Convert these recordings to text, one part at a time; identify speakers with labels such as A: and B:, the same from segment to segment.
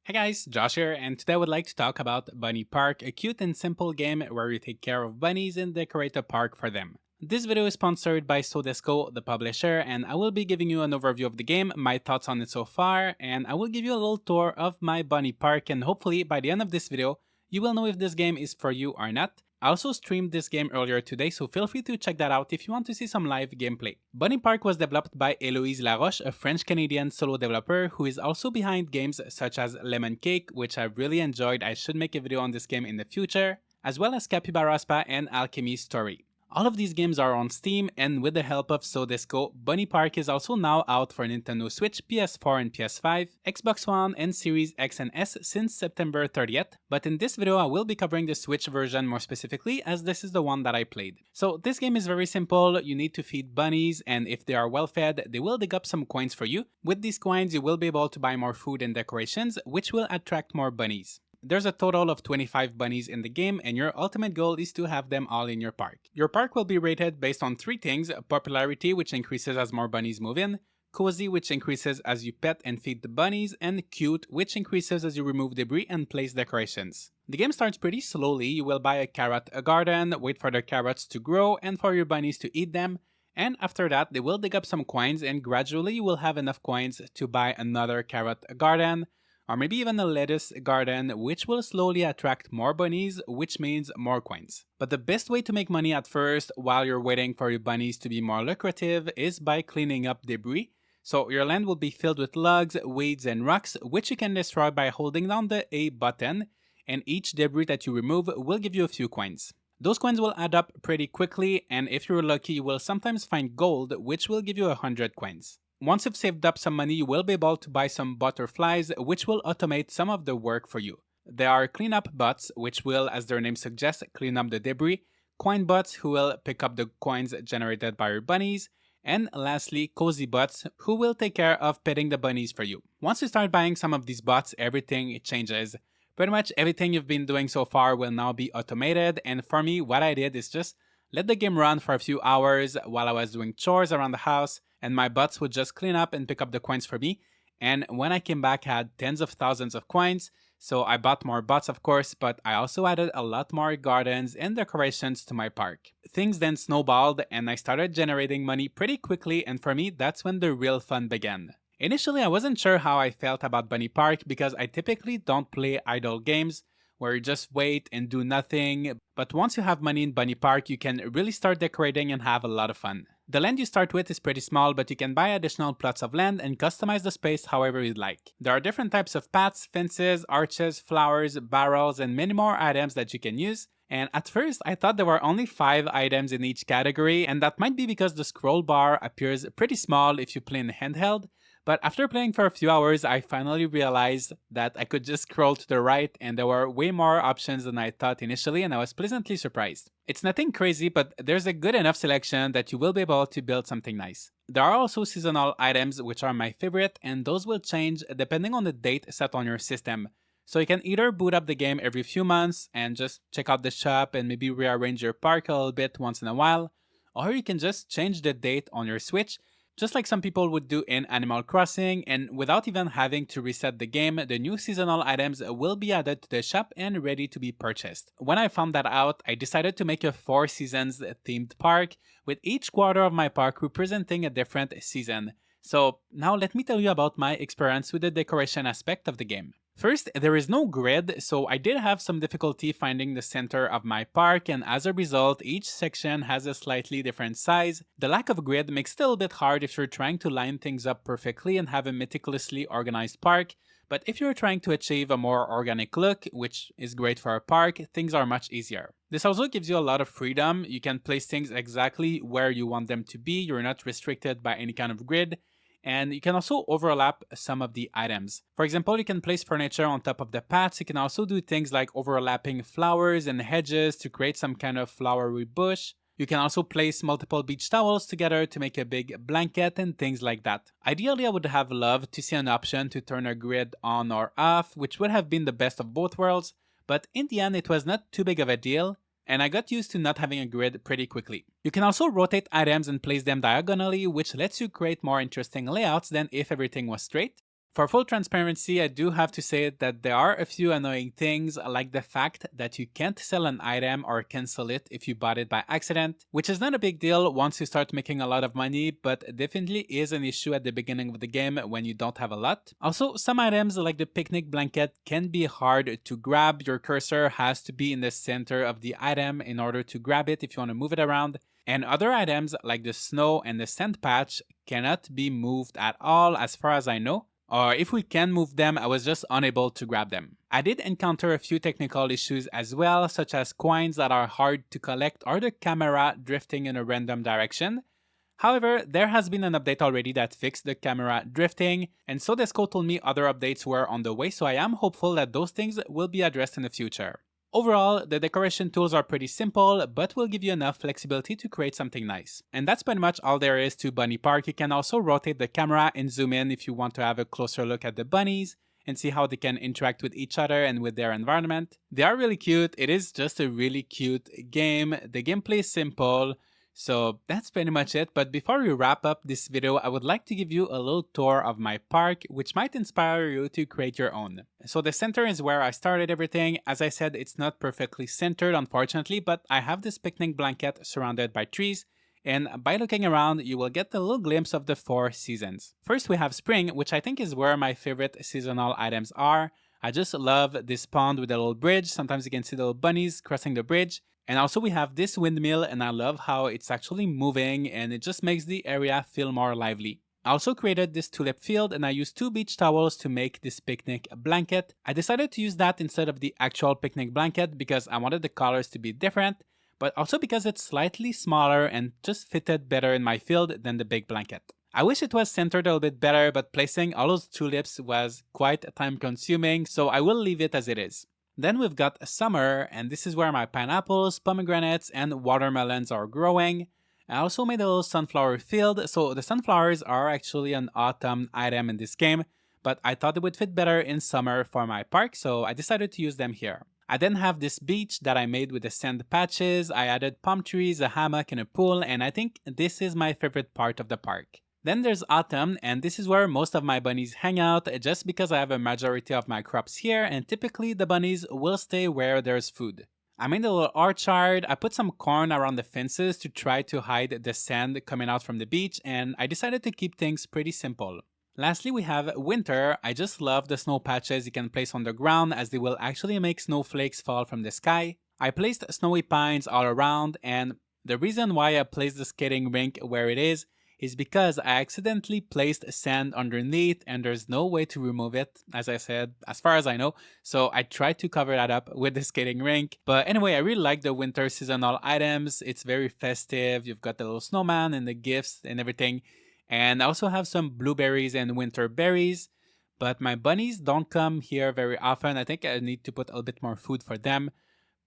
A: Hey guys, Josh here, and today I would like to talk about Bunny Park, a cute and simple game where you take care of bunnies and decorate a park for them. This video is sponsored by Sodesco, the publisher, and I will be giving you an overview of the game, my thoughts on it so far, and I will give you a little tour of my Bunny Park, and hopefully by the end of this video, you will know if this game is for you or not. I also streamed this game earlier today, so feel free to check that out if you want to see some live gameplay. Bunny Park was developed by Héloïse Laroche, a French-Canadian solo developer who is also behind games such as Lemon Cake, which I really enjoyed. I should make a video on this game in the future, as well as Capybara Spa and Alchemy Story. All of these games are on Steam, and with the help of Sodesco, Bunny Park is also now out for Nintendo Switch, PS4 and PS5, Xbox One, and Series X and S since September 30th, but in this video I will be covering the Switch version more specifically as this is the one that I played. So this game is very simple. You need to feed bunnies, and if they are well fed, they will dig up some coins for you. With these coins you will be able to buy more food and decorations, which will attract more bunnies. There's a total of 25 bunnies in the game, and your ultimate goal is to have them all in your park. Your park will be rated based on three things: popularity, which increases as more bunnies move in, cozy, which increases as you pet and feed the bunnies, and cute, which increases as you remove debris and place decorations. The game starts pretty slowly. You will buy a carrot, a garden, wait for the carrots to grow and for your bunnies to eat them, and after that they will dig up some coins, and gradually you will have enough coins to buy another carrot, a garden, or maybe even a lettuce garden, which will slowly attract more bunnies, which means more coins. But the best way to make money at first, while you're waiting for your bunnies to be more lucrative, is by cleaning up debris. So your land will be filled with logs, weeds, and rocks, which you can destroy by holding down the A button, and each debris that you remove will give you a few coins. Those coins will add up pretty quickly, and if you're lucky, you will sometimes find gold, which will give you 100 coins. Once you've saved up some money, you will be able to buy some butterflies, which will automate some of the work for you. There are cleanup bots, which will, as their name suggests, clean up the debris, coin bots, who will pick up the coins generated by your bunnies, and lastly, cozy bots, who will take care of petting the bunnies for you. Once you start buying some of these bots, everything changes. Pretty much everything you've been doing so far will now be automated, and for me, what I did is just let the game run for a few hours while I was doing chores around the house, and my bots would just clean up and pick up the coins for me. And when I came back, I had tens of thousands of coins, so I bought more bots of course, but I also added a lot more gardens and decorations to my park. Things then snowballed and I started generating money pretty quickly, and for me, that's when the real fun began. Initially, I wasn't sure how I felt about Bunny Park because I typically don't play idle games where you just wait and do nothing, but once you have money in Bunny Park, you can really start decorating and have a lot of fun. The land you start with is pretty small, but you can buy additional plots of land and customize the space however you'd like. There are different types of paths, fences, arches, flowers, barrels, and many more items that you can use. And at first, I thought there were only 5 items in each category, and that might be because the scroll bar appears pretty small if you play in handheld. But after playing for a few hours, I finally realized that I could just scroll to the right and there were way more options than I thought initially, and I was pleasantly surprised. It's nothing crazy, but there's a good enough selection that you will be able to build something nice. There are also seasonal items, which are my favorite, and those will change depending on the date set on your system. So you can either boot up the game every few months and just check out the shop and maybe rearrange your park a little bit once in a while, or you can just change the date on your Switch, just like some people would do in Animal Crossing, and without even having to reset the game, the new seasonal items will be added to the shop and ready to be purchased. When I found that out, I decided to make a 4 seasons themed park, with each quarter of my park representing a different season. So now let me tell you about my experience with the decoration aspect of the game. First, there is no grid, so I did have some difficulty finding the center of my park, and as a result, each section has a slightly different size. The lack of grid makes it a little bit hard if you're trying to line things up perfectly and have a meticulously organized park, but if you're trying to achieve a more organic look, which is great for a park, things are much easier. This also gives you a lot of freedom. You can place things exactly where you want them to be, you're not restricted by any kind of grid. And you can also overlap some of the items. For example, you can place furniture on top of the paths. You can also do things like overlapping flowers and hedges to create some kind of flowery bush. You can also place multiple beach towels together to make a big blanket and things like that. Ideally, I would have loved to see an option to turn a grid on or off, which would have been the best of both worlds, but in the end it was not too big of a deal, and I got used to not having a grid pretty quickly. You can also rotate items and place them diagonally, which lets you create more interesting layouts than if everything was straight. For full transparency, I do have to say that there are a few annoying things, like the fact that you can't sell an item or cancel it if you bought it by accident, which is not a big deal once you start making a lot of money, but definitely is an issue at the beginning of the game when you don't have a lot. Also, some items like the picnic blanket can be hard to grab. Your cursor has to be in the center of the item in order to grab it if you want to move it around. And other items like the snow and the sand patch cannot be moved at all as far as I know, or if we can move them, I was just unable to grab them. I did encounter a few technical issues as well, such as coins that are hard to collect or the camera drifting in a random direction. However, there has been an update already that fixed the camera drifting, and Sodesco told me other updates were on the way, so I am hopeful that those things will be addressed in the future. Overall, the decoration tools are pretty simple, but will give you enough flexibility to create something nice. And that's pretty much all there is to Bunny Park. You can also rotate the camera and zoom in if you want to have a closer look at the bunnies and see how they can interact with each other and with their environment. They are really cute. It is just a really cute game. The gameplay is simple. So that's pretty much it, but before we wrap up this video, I would like to give you a little tour of my park, which might inspire you to create your own. So the center is where I started everything. As I said, it's not perfectly centered, unfortunately, but I have this picnic blanket surrounded by trees, and by looking around, you will get a little glimpse of the 4 seasons. First, we have spring, which I think is where my favorite seasonal items are. I just love this pond with a little bridge. Sometimes you can see the little bunnies crossing the bridge. And also we have this windmill, and I love how it's actually moving and it just makes the area feel more lively. I also created this tulip field, and I used 2 beach towels to make this picnic blanket. I decided to use that instead of the actual picnic blanket because I wanted the colors to be different, but also because it's slightly smaller and just fitted better in my field than the big blanket. I wish it was centered a little bit better, but placing all those tulips was quite time consuming, so I will leave it as it is. Then we've got summer, and this is where my pineapples, pomegranates, and watermelons are growing. I also made a little sunflower field, so the sunflowers are actually an autumn item in this game, but I thought it would fit better in summer for my park, so I decided to use them here. I then have this beach that I made with the sand patches. I added palm trees, a hammock, and a pool, and I think this is my favorite part of the park. Then there's autumn, and this is where most of my bunnies hang out just because I have a majority of my crops here, and typically the bunnies will stay where there's food. I made a little orchard. I put some corn around the fences to try to hide the sand coming out from the beach, and I decided to keep things pretty simple. Lastly, we have winter. I just love the snow patches you can place on the ground as they will actually make snowflakes fall from the sky. I placed snowy pines all around, and the reason why I placed the skating rink where it is because I accidentally placed sand underneath and there's no way to remove it, as I said, as far as I know. So I tried to cover that up with the skating rink. But anyway, I really like the winter seasonal items. It's very festive. You've got the little snowman and the gifts and everything. And I also have some blueberries and winter berries. But my bunnies don't come here very often. I think I need to put a little bit more food for them.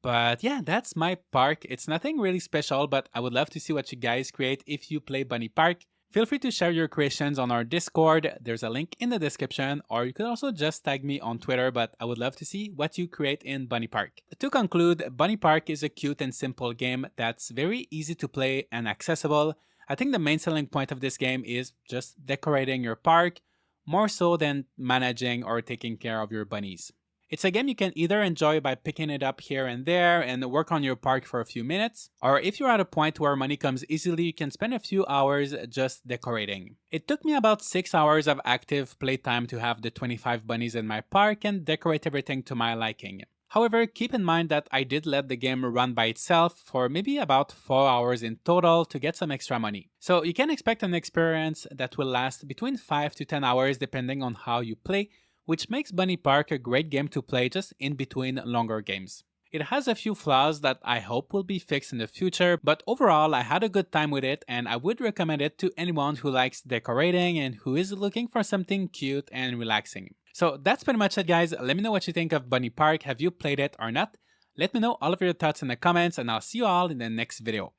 A: But yeah, that's my park. It's nothing really special, but I would love to see what you guys create if you play Bunny Park. Feel free to share your creations on our Discord. There's a link in the description, or you could also just tag me on Twitter, but I would love to see what you create in Bunny Park. To conclude, Bunny Park is a cute and simple game that's very easy to play and accessible. I think the main selling point of this game is just decorating your park, more so than managing or taking care of your bunnies. It's a game you can either enjoy by picking it up here and there and work on your park for a few minutes, or if you're at a point where money comes easily, you can spend a few hours just decorating. It took me about 6 hours of active playtime to have the 25 bunnies in my park and decorate everything to my liking. However, keep in mind that I did let the game run by itself for maybe about 4 hours in total to get some extra money. So you can expect an experience that will last between 5 to 10 hours depending on how you play, which makes Bunny Park a great game to play just in between longer games. It has a few flaws that I hope will be fixed in the future, but overall I had a good time with it and I would recommend it to anyone who likes decorating and who is looking for something cute and relaxing. So that's pretty much it, guys. Let me know what you think of Bunny Park. Have you played it or not? Let me know all of your thoughts in the comments, and I'll see you all in the next video.